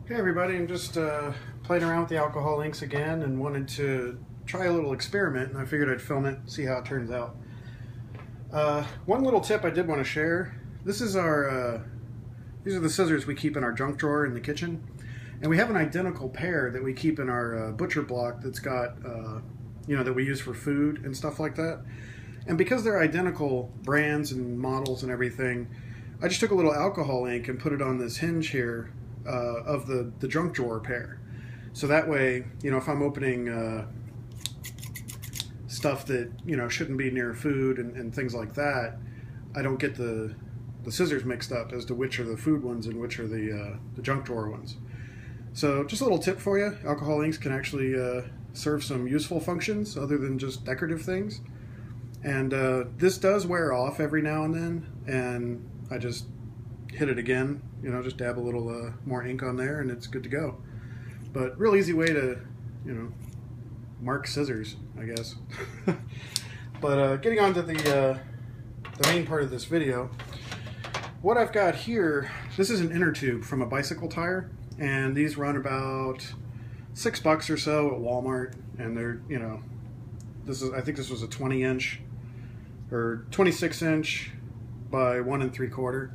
Hey everybody, I'm just playing around with the alcohol inks again and wanted to try a little experiment, and I figured I'd film it, see how it turns out. One little tip I did want to share. This is these are the scissors we keep in our junk drawer in the kitchen, and we have an identical pair that we keep in our butcher block that's got, that we use for food and stuff like that. And because they're identical brands and models and everything, I just took a little alcohol ink and put it on this hinge here of the junk drawer pair. So that way, if I'm opening stuff that, shouldn't be near food and things like that, I don't get the scissors mixed up as to which are the food ones and which are the junk drawer ones. So just a little tip for you, alcohol inks can actually serve some useful functions other than just decorative things. And this does wear off every now and then, and I just hit it again, just dab a little more ink on there and it's good to go. But real easy way to, mark scissors, I guess. But getting on to the main part of this video, what I've got here, this is an inner tube from a bicycle tire, and these run about $6 or so at Walmart, and they're, I think this was a 20-inch or 26-inch by 1 3/4.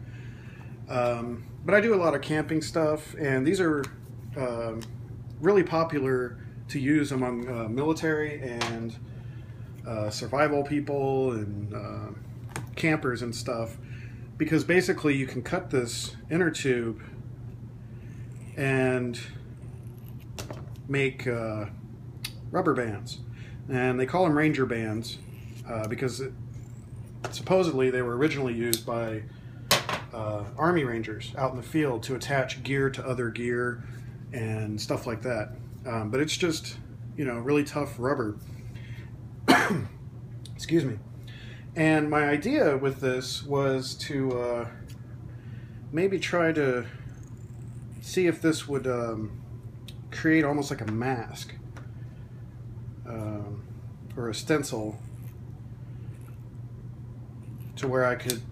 But I do a lot of camping stuff, and these are really popular to use among military and survival people and campers and stuff, because basically you can cut this inner tube and make rubber bands, and they call them Ranger bands because supposedly they were originally used by Army Rangers out in the field to attach gear to other gear and stuff like that. But it's just, really tough rubber. Excuse me. And my idea with this was to maybe try to see if this would create almost like a mask or a stencil, to where I could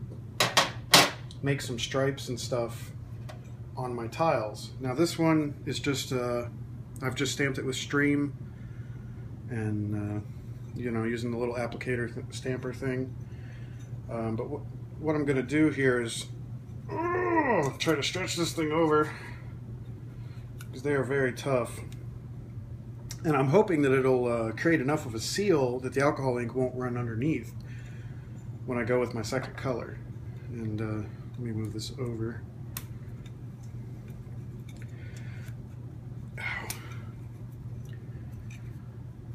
make some stripes and stuff on my tiles. Now this one is just, I've just stamped it with Stream and, using the little applicator stamper thing. But what I'm going to do here is try to stretch this thing over, because they are very tough. And I'm hoping that it'll create enough of a seal that the alcohol ink won't run underneath when I go with my second color. And let me move this over.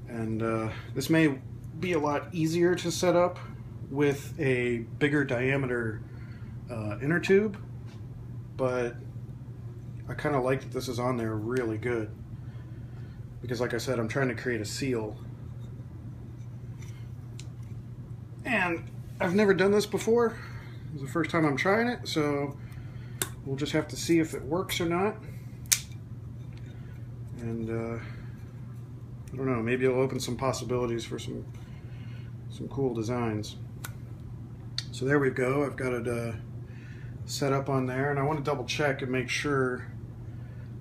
And this may be a lot easier to set up with a bigger diameter inner tube, but I kind of like that this is on there really good, because like I said, I'm trying to create a seal. And I've never done this before. It's the first time I'm trying it, so we'll just have to see if it works or not. And I don't know, maybe it'll open some possibilities for some cool designs. So there we go. I've got it set up on there, and I want to double check and make sure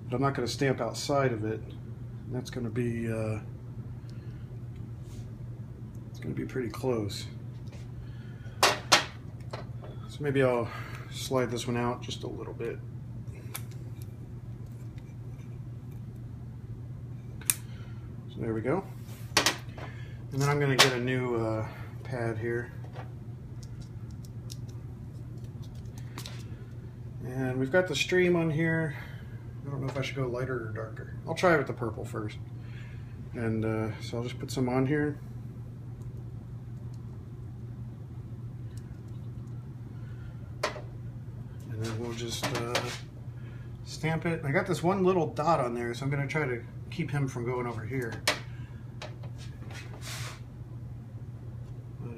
that I'm not going to stamp outside of it. And that's going to be it's going to be pretty close. So maybe I'll slide this one out just a little bit. So there we go. And then I'm going to get a new pad here. And we've got the Stream on here. I don't know if I should go lighter or darker. I'll try with the purple first. And so I'll just put some on here. And then we'll just stamp it. I got this one little dot on there, so I'm going to try to keep him from going over here. But,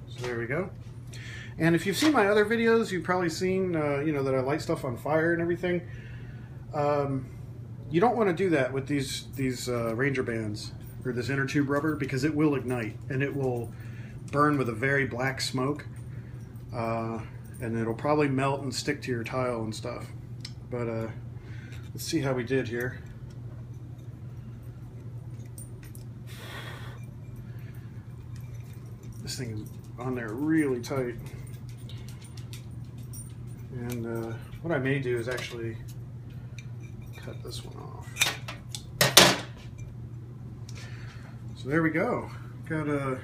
so there we go. And if you've seen my other videos, you've probably seen, that I light stuff on fire and everything. You don't want to do that with these Ranger bands or this inner tube rubber, because it will ignite and it will burn with a very black smoke, and it'll probably melt and stick to your tile and stuff. But let's see how we did here. This thing is on there really tight. And what I may do is actually cut this one off. So there we go. Got a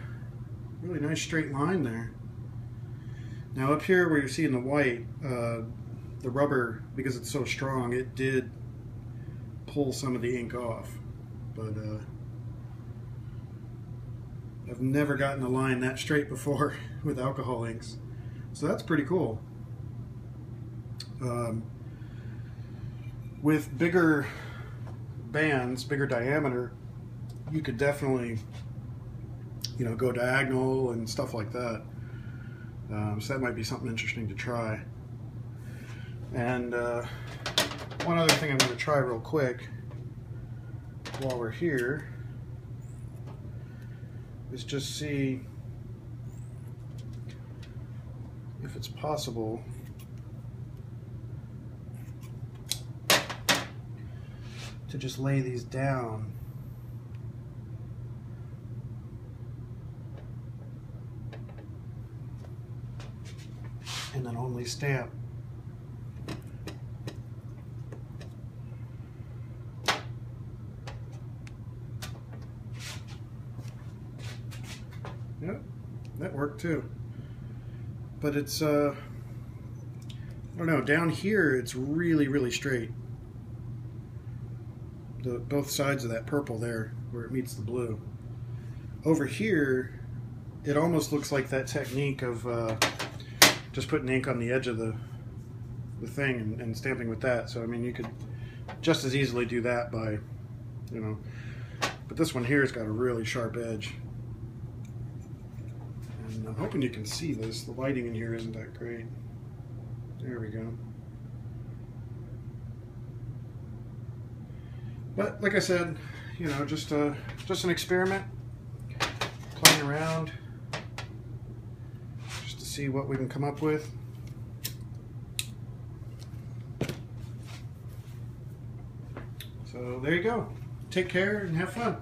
really nice straight line there. Now up here where you're seeing the white, the rubber, because it's so strong, it did pull some of the ink off. But I've never gotten a line that straight before with alcohol inks. So that's pretty cool. With bigger bands, bigger diameter, you could definitely, you know, go diagonal and stuff like that. So that might be something interesting to try. And one other thing I'm going to try real quick while we're here is just see if it's possible to just lay these down and then only stamp. Yep, that worked too. But it's I don't know, down here it's really straight. Both sides of that purple there where it meets the blue. Over here it almost looks like that technique of just putting ink on the edge of the thing and stamping with that. So I mean, you could just as easily do that by, you know, but this one here has got a really sharp edge. And I'm hoping you can see this. The lighting in here isn't that great. There we go. But like I said, you know, just an experiment, playing around, just to see what we can come up with. So there you go. Take care and have fun.